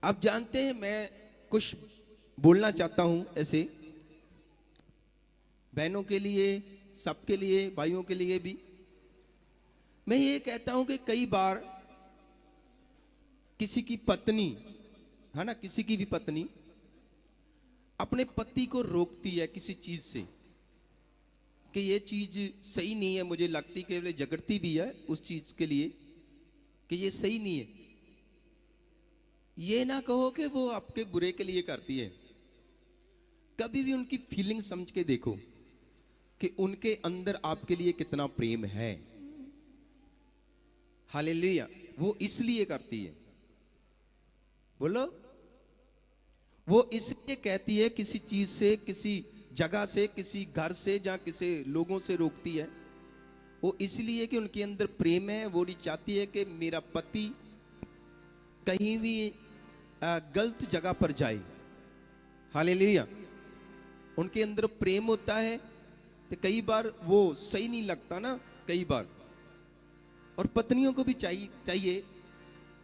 आप जानते हैं मैं कुछ बोलना चाहता हूं ऐसे बहनों के लिए, सबके लिए, भाइयों के लिए भी। मैं ये कहता हूं कि कई बार किसी की पत्नी है ना, किसी की भी पत्नी अपने पति को रोकती है किसी चीज से कि ये चीज सही नहीं है, मुझे लगती कि झगड़ती भी है उस चीज के लिए कि ये सही नहीं है। ये ना कहो कि वो आपके बुरे के लिए करती है। कभी भी उनकी फीलिंग समझ के देखो कि उनके अंदर आपके लिए कितना प्रेम है। हालेलुया। वो इसलिए करती है, बोलो, वो इसलिए कहती है, किसी चीज से, किसी जगह से, किसी घर से, जहां किसी लोगों से रोकती है, वो इसलिए कि उनके अंदर प्रेम है। वो नहीं चाहती है कि मेरा पति कहीं भी गलत जगह पर जाए। हालेलुया। उनके अंदर प्रेम होता है तो कई बार वो सही नहीं लगता ना, कई बार। और पत्नियों को भी चाहिए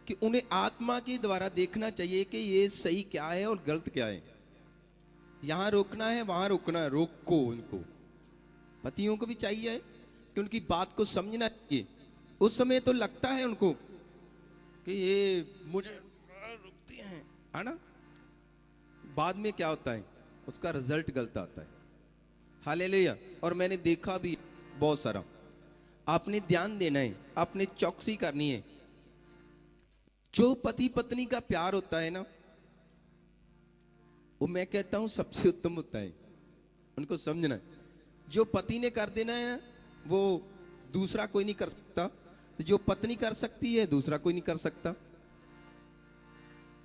कि उन्हें आत्मा के द्वारा देखना चाहिए कि ये सही क्या है और गलत क्या है। यहां रोकना है, वहां रोकना है, रोको उनको। पतियों को भी चाहिए कि उनकी बात को समझना चाहिए। उस समय तो लगता है उनको कि ये मुझे रुकती हैं, है ना। बाद में क्या होता है, उसका रिजल्ट गलत आता है। हालेलुया। और मैंने देखा भी बहुत सारा। आपने ध्यान देना है, आपने चौकसी करनी है। जो पति पत्नी का प्यार होता है ना, वो मैं कहता हूं सबसे उत्तम होता है। उनको समझना है, जो पति ने कर देना है वो दूसरा कोई नहीं कर सकता। जो पत्नी कर सकती है दूसरा कोई नहीं कर सकता।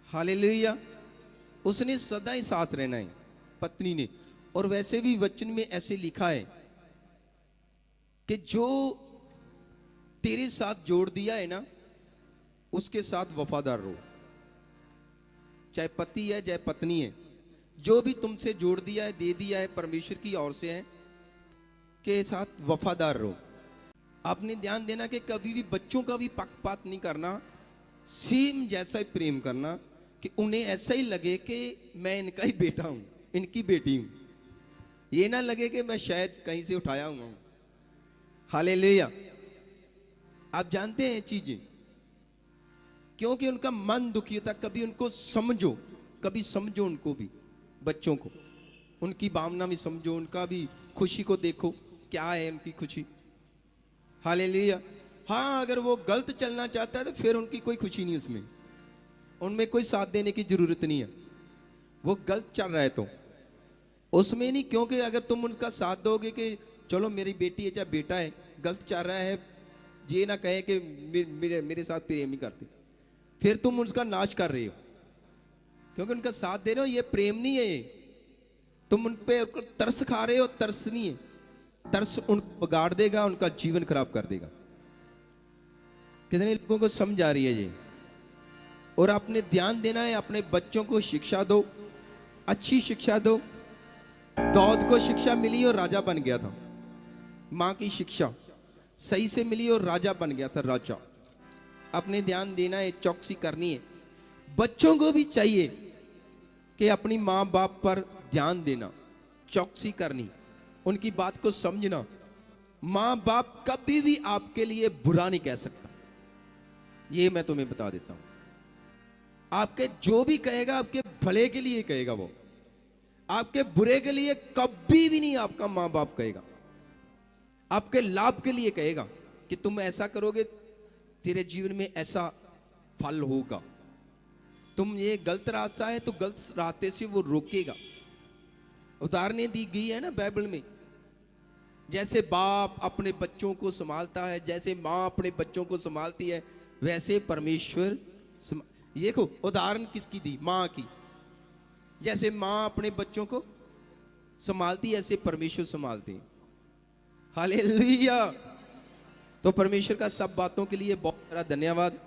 हालेलुया। उसने सदा ही साथ रहना है, पत्नी ने। और वैसे भी वचन में ऐसे लिखा है कि जो तेरे साथ जोड़ दिया है ना, उसके साथ वफादार रहो। चाहे पति है चाहे पत्नी है, जो भी तुमसे जोड़ दिया है, दे दिया है, परमेश्वर की ओर से है, के साथ वफादार रहो। आपने ध्यान देना कि कभी भी बच्चों का भी पक्षपात नहीं करना। सेम जैसा ही प्रेम करना कि उन्हें ऐसा ही लगे कि मैं इनका ही बेटा हूं, इनकी बेटी हूं। ये ना लगे कि मैं शायद कहीं से उठाया हुआ हूं। हालेलुया। आप जानते हैं चीजें, क्योंकि उनका मन दुखी होता। कभी उनको समझो, कभी समझो उनको भी, बच्चों को, उनकी भावना भी समझो, उनका भी खुशी को देखो, क्या है उनकी खुशी। हालेलुया। हाँ, अगर वो गलत चलना चाहता है तो फिर उनकी कोई खुशी नहीं, उसमें उनमें कोई साथ देने की जरूरत नहीं है। वो गलत चल रहा है तो उसमें नहीं, क्योंकि अगर तुम उनका साथ दोगे कि चलो मेरी बेटी है चाहे बेटा है, गलत चल रहा है, ये ना कहे कि मेरे साथ प्रेम ही करते, फिर तुम उसका नाश कर रहे हो। क्योंकि उनका साथ दे रहे हो, ये प्रेम नहीं है। ये तुम उन पे तरस खा रहे हो, तरस नहीं है। तरस उनको बिगाड़ देगा, उनका जीवन खराब कर देगा। कितने लोगों को समझ आ रही है ये। और आपने ध्यान देना है, अपने बच्चों को शिक्षा दो, अच्छी शिक्षा दो। दाऊद को शिक्षा मिली और राजा बन गया था। माँ की शिक्षा सही से मिली और राजा बन गया था, राजा। अपने ध्यान देना है, चौकसी करनी है। बच्चों को भी चाहिए कि अपनी माँ बाप पर ध्यान देना, चौकसी करनी, उनकी बात को समझना। माँ बाप कभी भी आपके लिए बुरा नहीं कह सकता, ये मैं तुम्हें बता देता हूं। आपके जो भी कहेगा आपके भले के लिए कहेगा, वो आपके बुरे के लिए कभी भी नहीं आपका माँ बाप कहेगा। आपके लाभ के लिए कहेगा कि तुम ऐसा करोगे तेरे जीवन में ऐसा फल होगा। तुम ये गलत रास्ता है तो गलत रास्ते से वो रोकेगा। उदाहरणें दी गई है ना बाइबल में। जैसे बाप अपने बच्चों को संभालता है, जैसे माँ अपने बच्चों को संभालती है, वैसे परमेश्वर। ये देखो उदाहरण किसकी दी, माँ की। जैसे माँ अपने बच्चों को संभालती है, ऐसे परमेश्वर संभालते हैं। हालेलुया। तो परमेश्वर का सब बातों के लिए बहुत सारा धन्यवाद।